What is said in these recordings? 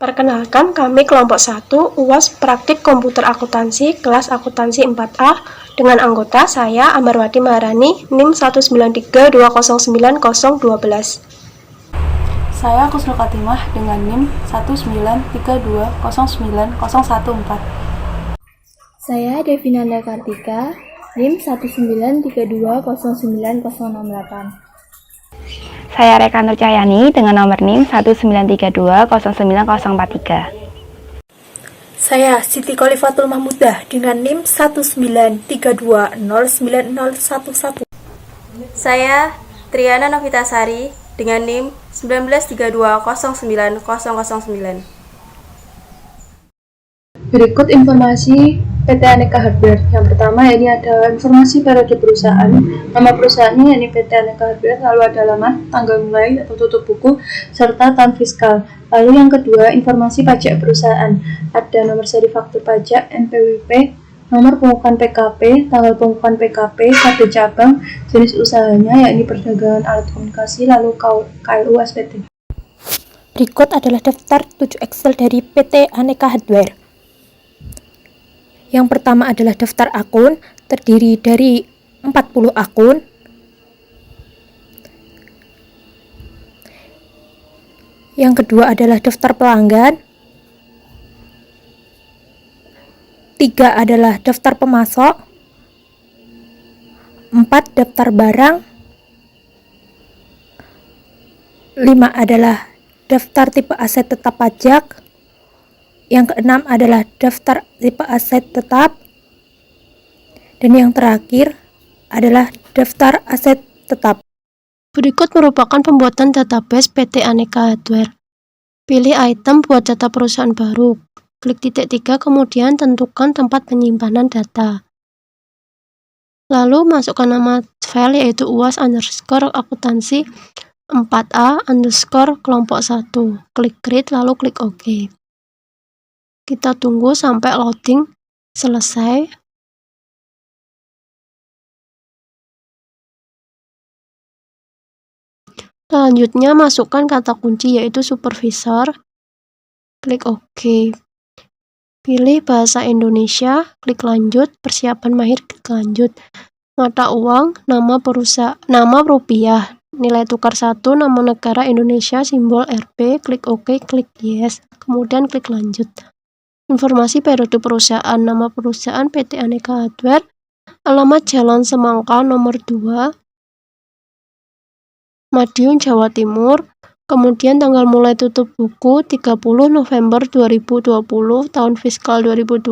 Perkenalkan, kami kelompok 1 UAS Praktik Komputer Akuntansi kelas Akuntansi 4A dengan anggota saya Amarwati Maharani NIM 193209012. Saya Kusnul Katimah dengan NIM 193209014. Saya Devinanda Kartika, NIM 193209068. Saya Reka Nur Cahyani dengan nomor NIM 193209043. Saya Siti Khalifatul Mahmudah dengan NIM 193209011. Saya Triana Novitasari dengan NIM 193209009. Berikut informasi PT Aneka Hardware. Yang pertama ini ada informasi periode perusahaan. Nama perusahaannya yakni PT Aneka Hardware, lalu ada alamat, tanggal mulai atau tutup buku, serta tahun fiskal. Lalu yang kedua, informasi pajak perusahaan. Ada nomor seri faktur pajak, NPWP, nomor pengukuhan PKP, tanggal pengukuhan PKP, kode cabang, jenis usahanya yakni perdagangan alat komunikasi, lalu KLU SPT. Berikut adalah daftar 7 Excel dari PT Aneka Hardware. Yang pertama adalah daftar akun, terdiri dari 40 akun. Yang kedua adalah daftar pelanggan. 3 adalah daftar pemasok. 4 daftar barang. 5 adalah daftar tipe aset tetap pajak. Yang keenam adalah daftar tipe aset tetap. Dan yang terakhir adalah daftar aset tetap. Berikut merupakan pembuatan database PT Aneka Hardware. Pilih item buat data perusahaan baru. Klik titik 3, kemudian tentukan tempat penyimpanan data. Lalu masukkan nama file yaitu uas_akuntansi 4A_ kelompok 1. Klik create lalu klik OK. Kita tunggu sampai loading selesai. Selanjutnya masukkan kata kunci yaitu supervisor. Klik OK. Pilih bahasa Indonesia, klik lanjut, persiapan mahir, klik lanjut. Mata uang, nama perusahaan, nama rupiah, nilai tukar 1, nama negara Indonesia, simbol Rp, klik OK, klik yes, kemudian klik lanjut. Informasi periode perusahaan, nama perusahaan PT Aneka Hardware, alamat Jalan Semangka nomor 2, Madiun, Jawa Timur, kemudian tanggal mulai tutup buku 30 November 2020, tahun fiskal 2020,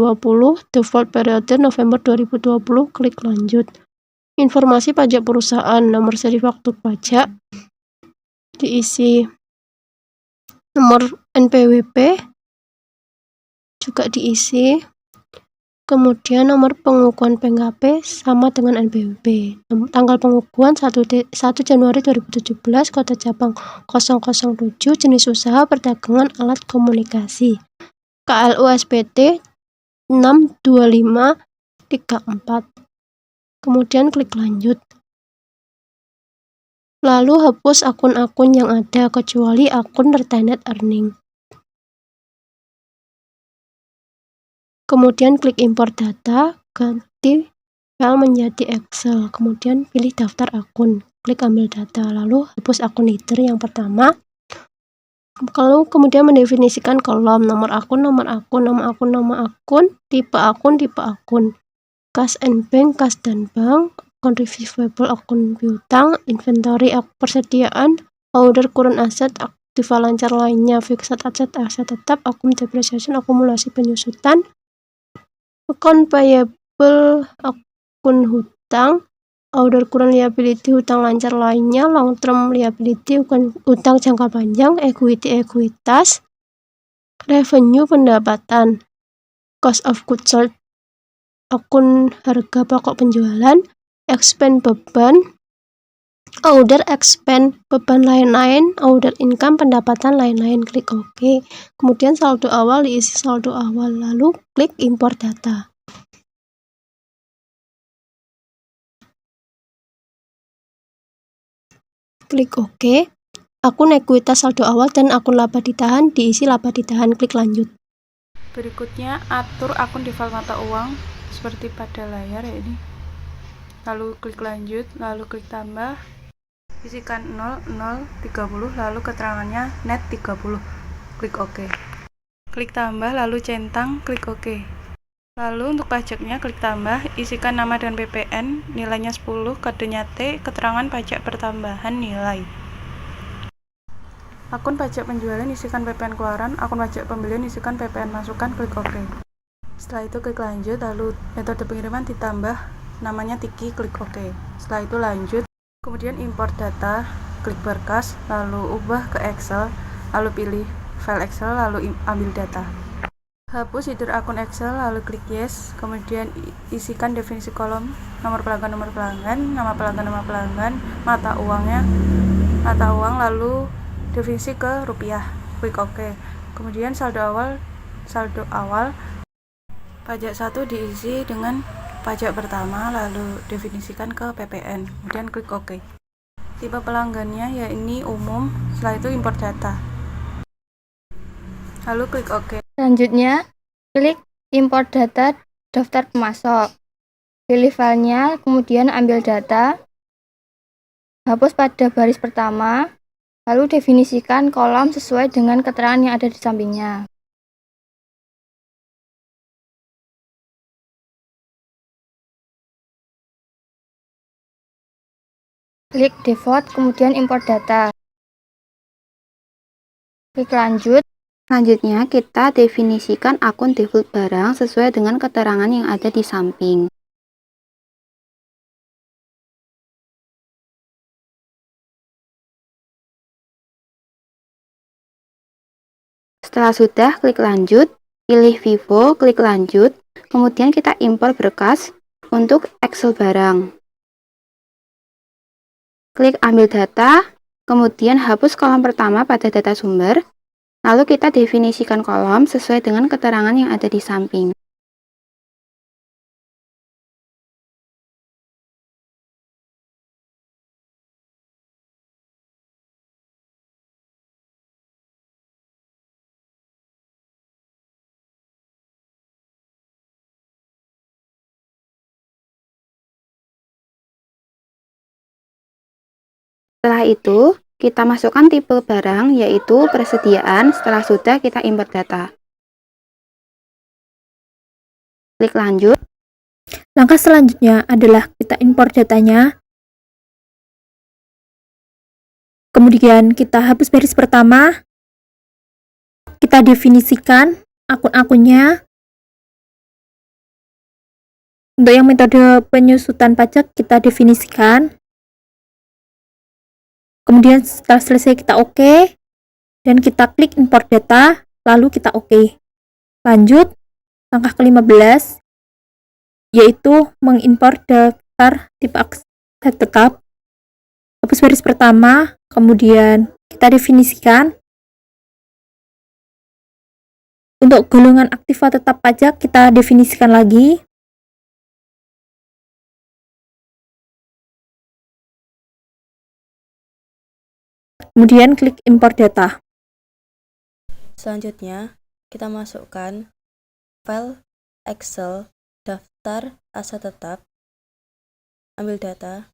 default periode November 2020, klik lanjut. Informasi pajak perusahaan, nomor seri faktur pajak, diisi nomor NPWP, juga diisi, kemudian nomor pengukuhan PKP sama dengan NPWP. Tanggal pengukuhan 1 Januari 2017, kode cabang 007, jenis usaha perdagangan alat komunikasi, KLU SPT 62534. Kemudian klik lanjut. Lalu hapus akun-akun yang ada kecuali akun retained earning. Kemudian klik import data, ganti file menjadi Excel, kemudian pilih daftar akun, klik ambil data, lalu hapus akun header yang pertama. Kalau kemudian mendefinisikan kolom nomor akun, nama akun, tipe akun, kas and bank, kas dan bank, akun receivable, akun piutang, inventory, persediaan, order current asset, aktiva lancar lainnya, fixed asset, aset tetap, akun depreciation, akumulasi penyusutan, akun payable, akun hutang, order current liability, hutang lancar lainnya, long term liability, hutang jangka panjang, equity, ekuitas, revenue, pendapatan, cost of goods sold, akun harga pokok penjualan, expense, beban, order expense, beban lain-lain, order income, pendapatan lain-lain, klik OK. Kemudian saldo awal diisi saldo awal, lalu klik import data. Klik OK. akun ekuitas saldo awal dan akun laba ditahan, diisi laba ditahan, klik lanjut. Berikutnya, atur akun default mata uang seperti pada layar ya ini. Lalu klik lanjut, lalu klik tambah, isikan 0030, lalu keterangannya net 30, klik OK. Klik tambah, lalu centang, klik OK. Lalu untuk pajaknya klik tambah, isikan nama dan PPN, nilainya 10, kodenya T, keterangan pajak pertambahan nilai. Akun pajak penjualan isikan PPN keluaran, akun pajak pembelian isikan PPN masukan, klik OK. Setelah itu klik lanjut, lalu metode pengiriman ditambah, namanya Tiki, klik OK. Setelah itu lanjut, kemudian import data, klik berkas, lalu ubah ke Excel, lalu pilih file Excel, lalu ambil data. Hapus header akun Excel, lalu klik yes, kemudian isikan definisi kolom, nomor pelanggan, nama pelanggan, mata uang, lalu definisi ke rupiah, klik OK. Kemudian saldo awal, pajak 1 diisi dengan pajak pertama, lalu definisikan ke PPN, kemudian klik OK. Tipe pelanggannya ya ini umum, setelah itu import data, lalu klik OK. Selanjutnya, klik import data daftar pemasok. Pilih filenya, kemudian ambil data. Hapus pada baris pertama, lalu definisikan kolom sesuai dengan keterangan yang ada di sampingnya. Klik default, kemudian import data. Klik lanjut. Selanjutnya, kita definisikan akun default barang sesuai dengan keterangan yang ada di samping. Setelah sudah, klik lanjut, pilih Vivo, klik lanjut, kemudian kita impor berkas untuk Excel barang. Klik ambil data, kemudian hapus kolom pertama pada data sumber, lalu kita definisikan kolom sesuai dengan keterangan yang ada di samping. Setelah itu, kita masukkan tipe barang, yaitu persediaan. Setelah sudah, kita import data. Klik lanjut. Langkah selanjutnya adalah kita import datanya. Kemudian kita hapus baris pertama. Kita definisikan akun-akunnya. Untuk yang metode penyusutan pajak kita definisikan. Kemudian setelah selesai kita OK. Dan kita klik import data, lalu kita OK. Lanjut, langkah ke-15, yaitu mengimpor daftar tipe aset tetap. Hapus baris pertama, kemudian kita definisikan. Untuk golongan aktiva tetap pajak kita definisikan lagi. Kemudian klik import data. Selanjutnya, kita masukkan file Excel daftar aset tetap, ambil data,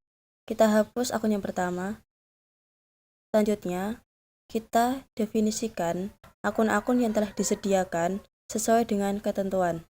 kita hapus akun yang pertama. Selanjutnya, kita definisikan akun-akun yang telah disediakan sesuai dengan ketentuan.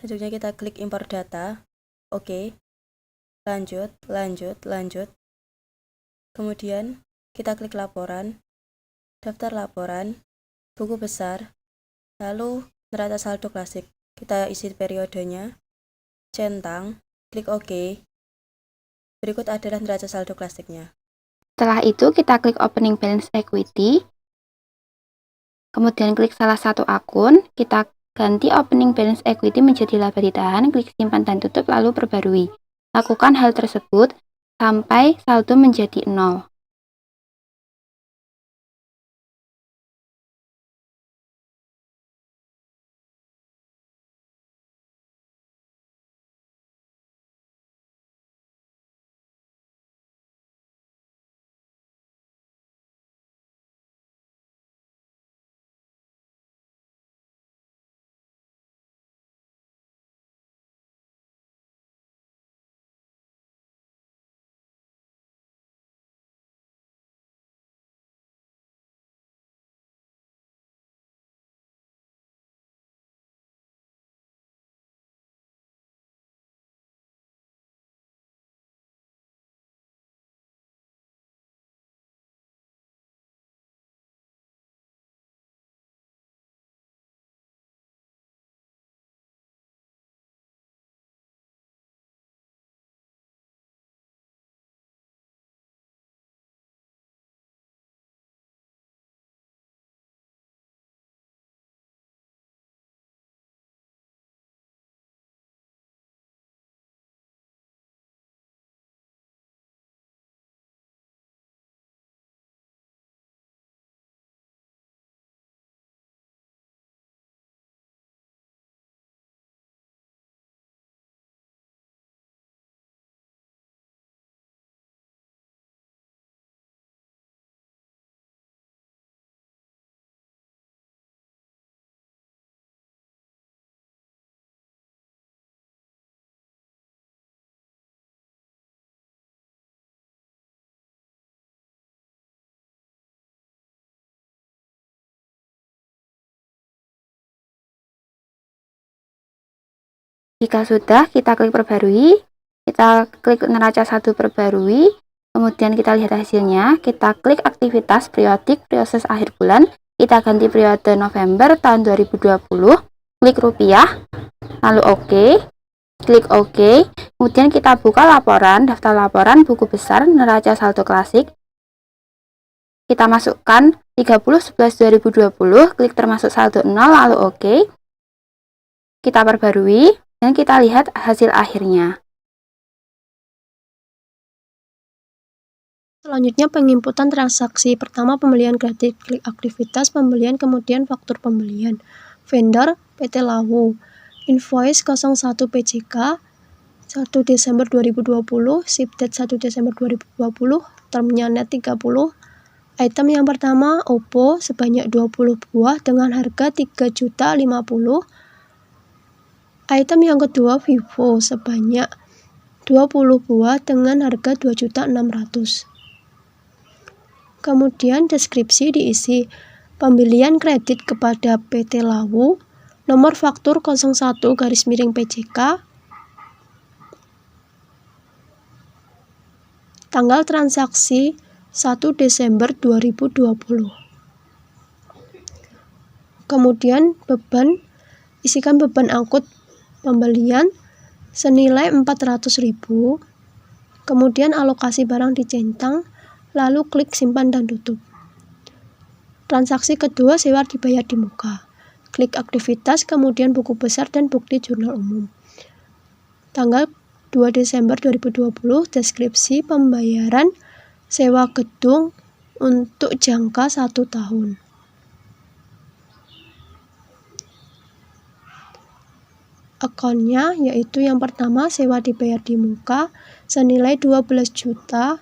Selanjutnya kita klik impor data. Oke. Lanjut. Kemudian kita klik laporan, daftar laporan, buku besar, lalu neraca saldo klasik. Kita isi periodenya, centang, klik OK. Berikut adalah neraca saldo klasiknya. Setelah itu kita klik opening balance equity, kemudian klik salah satu akun, kita ganti opening balance equity menjadi laba ditahan, klik simpan dan tutup lalu perbarui. Lakukan hal tersebut sampai saldo menjadi 0. Jika sudah, kita klik perbarui, kita klik neraca saldo perbarui, kemudian kita lihat hasilnya, kita klik aktivitas periodik proses akhir bulan, kita ganti periode November tahun 2020, klik rupiah, lalu OK, klik OK, kemudian kita buka laporan, daftar laporan, buku besar, neraca saldo klasik, kita masukkan 30/11/2020, klik termasuk saldo 0, lalu OK, kita perbarui, dan kita lihat hasil akhirnya. Selanjutnya penginputan transaksi. Pertama pembelian kredit, klik aktivitas pembelian, kemudian faktur pembelian. Vendor PT Lawu. Invoice 01 PJK 1 Desember 2020, ship date 1 Desember 2020, termnya net 30. Item yang pertama Oppo sebanyak 20 buah dengan harga 3.050.000. Item yang kedua Vivo sebanyak 20 buah dengan harga 2.600.000. Kemudian deskripsi diisi pembelian kredit kepada PT Lawu, nomor faktur 01-PJK, tanggal transaksi 1 Desember 2020. Kemudian beban, isikan beban angkut pembelian senilai 400.000, kemudian alokasi barang dicentang, lalu klik simpan dan tutup. Transaksi kedua sewa dibayar di muka. Klik aktivitas, kemudian buku besar dan bukti jurnal umum. Tanggal 2 Desember 2020, deskripsi pembayaran sewa gedung untuk jangka 1 tahun. Akunnya yaitu yang pertama sewa dibayar di muka senilai 12 juta,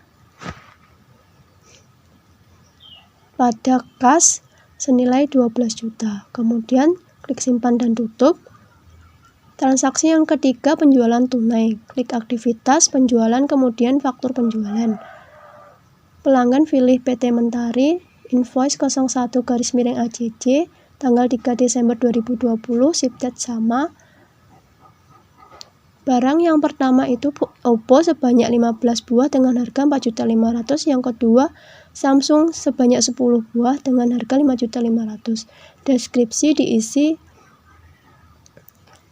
pada kas senilai 12 juta. Kemudian klik simpan dan tutup. Transaksi yang ketiga penjualan tunai. Klik aktivitas penjualan, kemudian faktur penjualan. Pelanggan pilih PT Mentari, invoice 01-ACC, tanggal 3 Desember 2020, ship date sama. Barang yang pertama itu Oppo sebanyak 15 buah dengan harga 4.500.000, yang kedua Samsung sebanyak 10 buah dengan harga 5.500.000. Deskripsi diisi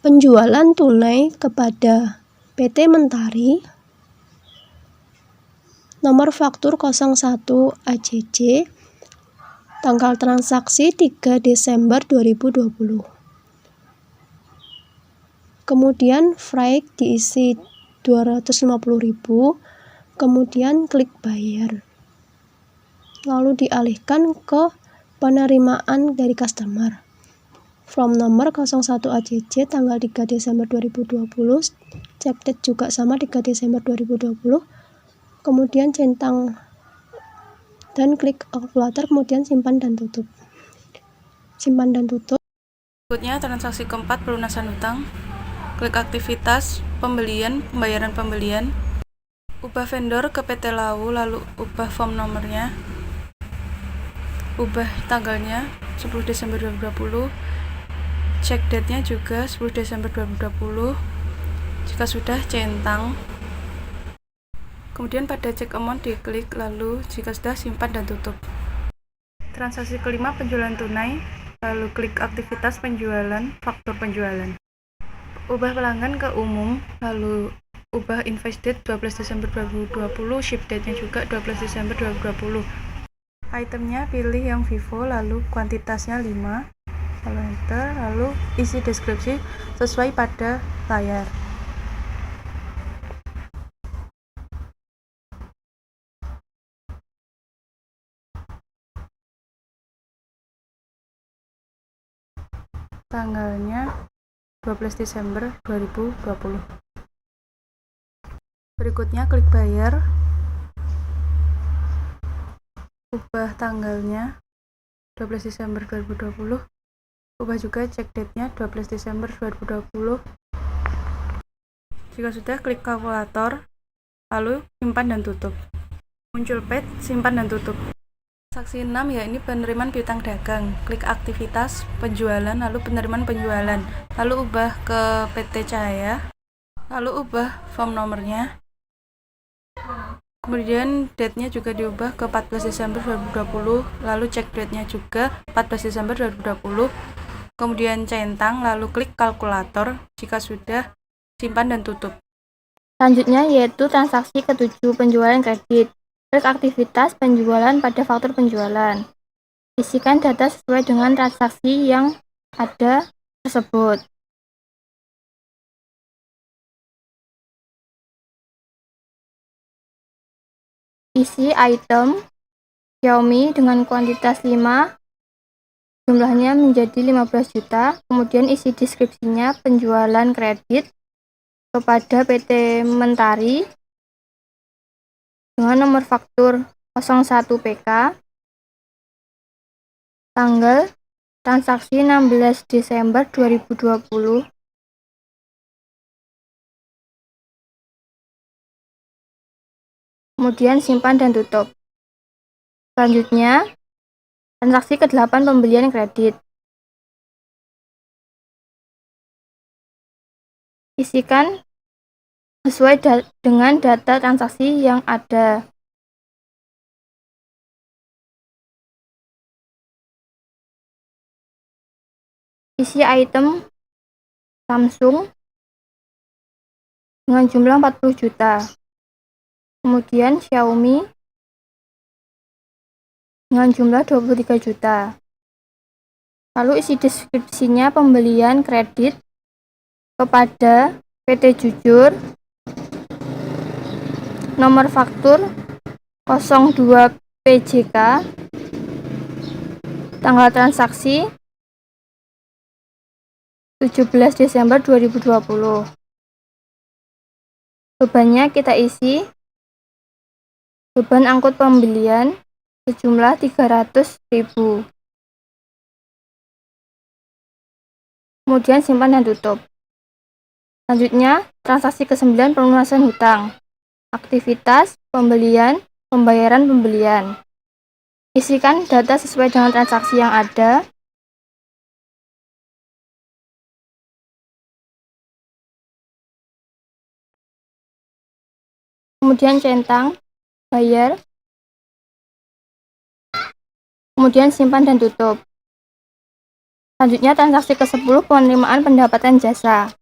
penjualan tunai kepada PT Mentari, nomor faktur 01 AJJ, tanggal transaksi 3 Desember 2020. Kemudian Freik diisi 250.000, kemudian klik bayar. Lalu dialihkan ke penerimaan dari customer. From nomor 01 AJJ tanggal 3 Desember 2020, check date juga sama 3 Desember 2020. Kemudian centang dan klik kalkulator, kemudian simpan dan tutup. Simpan dan tutup. Berikutnya transaksi keempat, pelunasan hutang. Klik aktivitas, pembelian, pembayaran pembelian. Ubah vendor ke PT Lau, lalu ubah form nomornya. Ubah tanggalnya 10 Desember 2020. Check date-nya juga 10 Desember 2020. Jika sudah, centang. Kemudian pada check amount diklik, lalu jika sudah, simpan dan tutup. Transaksi kelima, penjualan tunai. Lalu klik aktivitas penjualan, faktur penjualan. Ubah pelanggan ke umum, lalu ubah invoice date 12 Desember 2020, ship date-nya juga 12 Desember 2020. Itemnya pilih yang Vivo, lalu kuantitasnya 5, lalu enter, lalu isi deskripsi sesuai pada layar. Tanggalnya 12 Desember 2020. Berikutnya klik bayar. Ubah tanggalnya 12 Desember 2020. Ubah juga check date-nya 12 Desember 2020. Jika sudah, klik kalkulator, lalu simpan dan tutup. Muncul page simpan dan tutup. Transaksi 6 yakni penerimaan piutang dagang. Klik aktivitas penjualan, lalu penerimaan penjualan, lalu ubah ke PT Cahaya, lalu ubah form nomornya. Kemudian date-nya juga diubah ke 14 Desember 2020, lalu check date-nya juga 14 Desember 2020. Kemudian centang, lalu klik kalkulator. Jika sudah, simpan dan tutup. Selanjutnya yaitu transaksi ke-7, penjualan kredit. Klik aktivitas penjualan pada faktur penjualan. Isikan data sesuai dengan transaksi yang ada tersebut. Isi item Xiaomi dengan kuantitas 5, jumlahnya menjadi 15 juta. Kemudian isi deskripsinya penjualan kredit kepada PT Mentari dengan nomor faktur 01 PK, tanggal transaksi 16 Desember 2020. Kemudian simpan dan tutup. Selanjutnya, transaksi ke-8, pembelian kredit. Isikan sesuai dengan data transaksi yang ada. Isi item Samsung dengan jumlah 40 juta. Kemudian Xiaomi dengan jumlah 23 juta. Lalu isi deskripsinya pembelian kredit kepada PT Jujur, nomor faktur 02 PJK, tanggal transaksi 17 Desember 2020. Bebannya kita isi beban angkut pembelian sejumlah 300.000. Kemudian simpan dan tutup. Selanjutnya, transaksi ke-9, pelunasan hutang. Aktivitas pembelian, pembayaran pembelian. Isikan data sesuai dengan transaksi yang ada. kemudian centang, bayar, kemudian simpan dan tutup. Selanjutnya transaksi ke-10, penerimaan pendapatan jasa.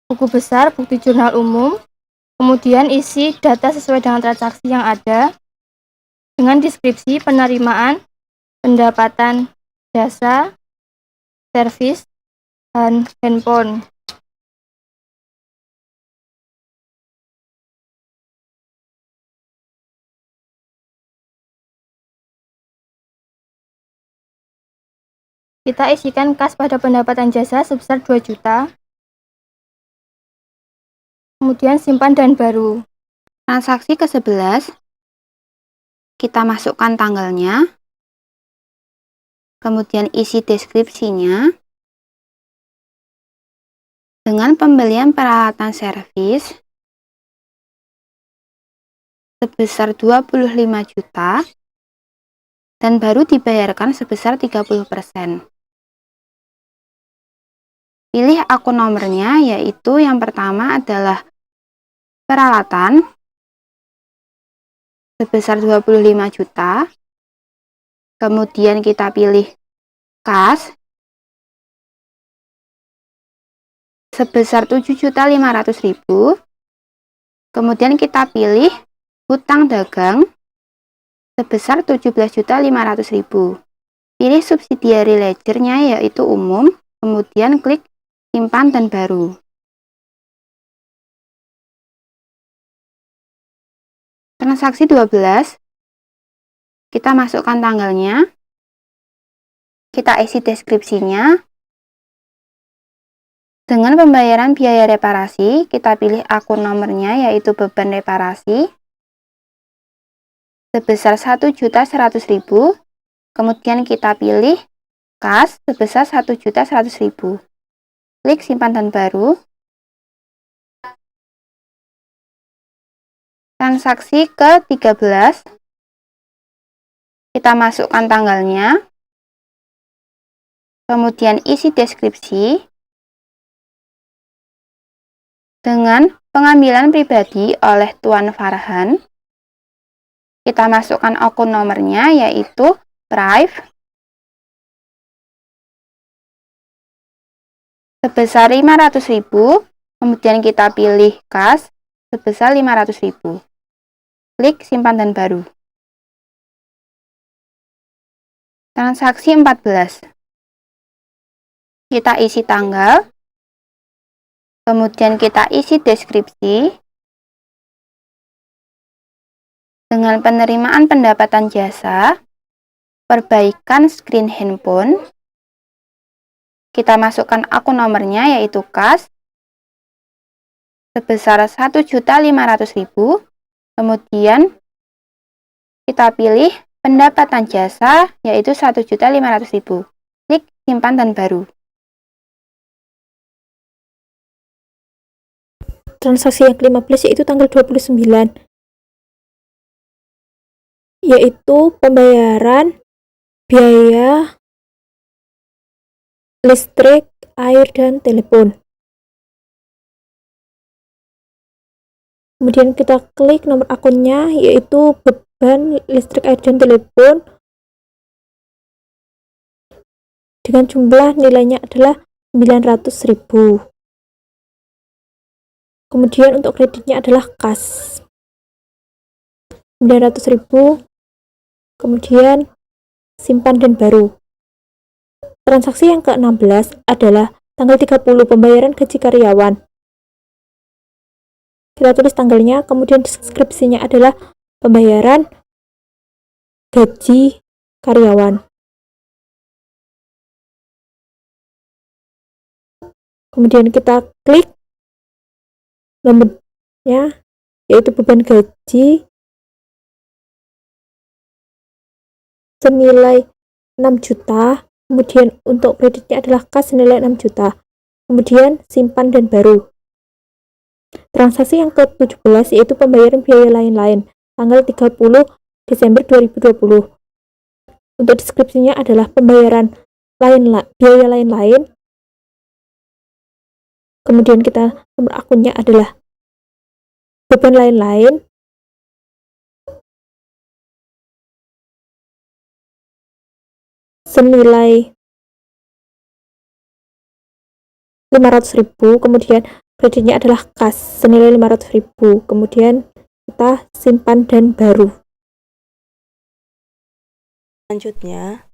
Buku besar, bukti jurnal umum, kemudian isi data sesuai dengan transaksi yang ada, dengan deskripsi penerimaan pendapatan jasa, servis, dan handphone. Kita isikan kas pada pendapatan jasa sebesar 2 juta. Kemudian simpan dan baru. Transaksi ke-11, kita masukkan tanggalnya, kemudian isi deskripsinya, dengan pembelian peralatan servis sebesar 25 juta dan baru dibayarkan sebesar 30%. Pilih akun nomornya, yaitu yang pertama adalah peralatan sebesar 25 juta. Kemudian kita pilih kas sebesar 7.500.000. Kemudian kita pilih hutang dagang sebesar 17.500.000. Pilih subsidiary ledger-nya, yaitu umum. Kemudian klik simpan dan baru. Transaksi 12, kita masukkan tanggalnya, kita isi deskripsinya. Dengan pembayaran biaya reparasi, kita pilih akun nomornya, yaitu beban reparasi sebesar 1.100.000. Kemudian kita pilih kas sebesar 1.100.000. Klik simpan dan baru. Transaksi ke-13, kita masukkan tanggalnya, kemudian isi deskripsi. Dengan pengambilan pribadi oleh Tuan Farhan, kita masukkan akun nomornya, yaitu Prive sebesar 500.000. Kemudian kita pilih kas sebesar 500.000. Klik simpan dan baru. Transaksi 14, kita isi tanggal, kemudian kita isi deskripsi. Dengan penerimaan pendapatan jasa, perbaikan screen handphone, kita masukkan akun nomornya, yaitu kas sebesar 1.500.000. Kemudian kita pilih pendapatan jasa, yaitu 1.500.000. Klik simpan dan baru. Transaksi yang ke-15 yaitu tanggal 29, yaitu pembayaran biaya listrik, air, dan telepon. Kemudian kita klik nomor akunnya, yaitu beban listrik, air, dan telepon, dengan jumlah nilainya adalah 900.000. Kemudian untuk kreditnya adalah kas 900.000. Kemudian simpan dan baru. Transaksi yang ke-16 adalah tanggal 30, pembayaran gaji karyawan. Kita tulis tanggalnya, kemudian deskripsinya adalah pembayaran gaji karyawan. Kemudian kita klik nomornya, yaitu beban gaji senilai 6 juta. Kemudian untuk kreditnya adalah kas senilai 6 juta. Kemudian simpan dan baru. Transaksi yang ke-17 yaitu pembayaran biaya lain-lain, tanggal 30 Desember 2020. Untuk deskripsinya adalah pembayaran biaya lain-lain. Kemudian kita nomor akunnya adalah beban lain-lain. senilai 500.000, kemudian kreditnya adalah kas senilai 500.000, kemudian kita simpan dan baru. Selanjutnya,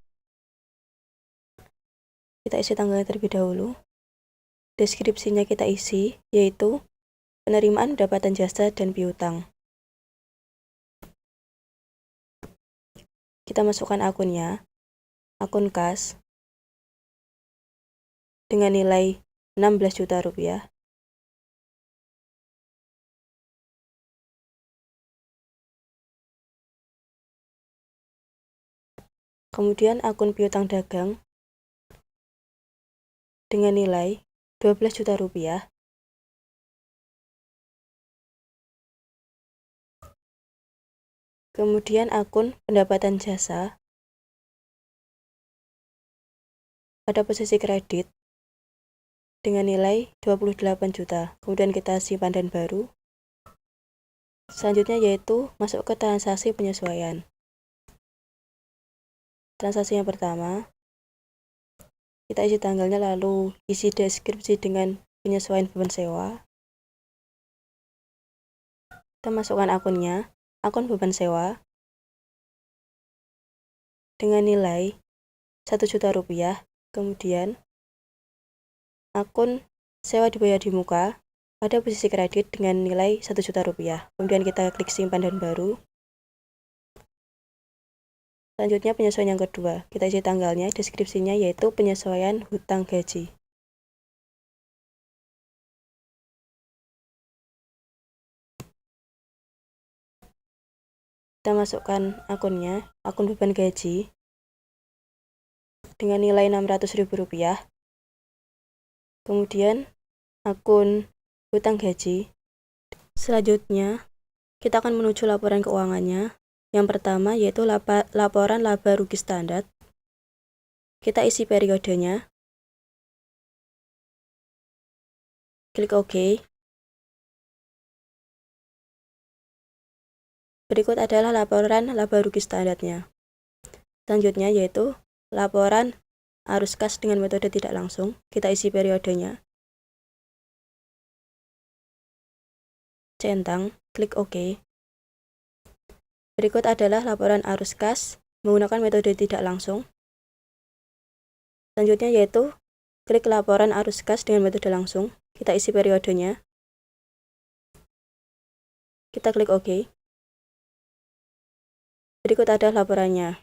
kita isi tanggalnya terlebih dahulu. Deskripsinya kita isi, yaitu penerimaan pendapatan jasa dan piutang. Kita masukkan akunnya, akun kas, dengan nilai 16 juta rupiah. Kemudian akun piutang dagang dengan nilai 12 juta rupiah. Kemudian akun pendapatan jasa pada posisi kredit dengan nilai 28 juta. Kemudian kita simpan dan baru. Selanjutnya yaitu masuk ke transaksi penyesuaian. Transaksi yang pertama, kita isi tanggalnya lalu isi deskripsi dengan penyesuaian beban sewa. Kita masukkan akunnya, akun beban sewa dengan nilai 1 juta rupiah. Kemudian akun sewa dibayar di muka pada posisi kredit dengan nilai 1 juta rupiah. Kemudian kita klik simpan dan baru. Selanjutnya penyesuaian yang kedua, kita isi tanggalnya, deskripsinya yaitu penyesuaian hutang gaji. Kita masukkan akunnya, akun beban gaji dengan nilai Rp600.000. Kemudian akun hutang gaji. Selanjutnya kita akan menuju laporan keuangannya. Yang pertama yaitu laporan laba rugi standar. Kita isi periodenya. Klik OK. Berikut adalah laporan laba rugi standarnya. Selanjutnya yaitu laporan arus kas dengan metode tidak langsung. Kita isi periodenya. Centang, klik OK. Berikut adalah laporan arus kas menggunakan metode tidak langsung. Selanjutnya yaitu klik laporan arus kas dengan metode langsung. Kita isi periodenya. Kita klik OK. Berikut adalah laporannya.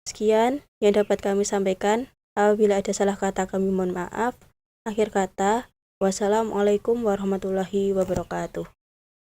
Sekian yang dapat kami sampaikan. Apabila ada salah kata kami mohon maaf. Akhir kata, wassalamualaikum warahmatullahi wabarakatuh.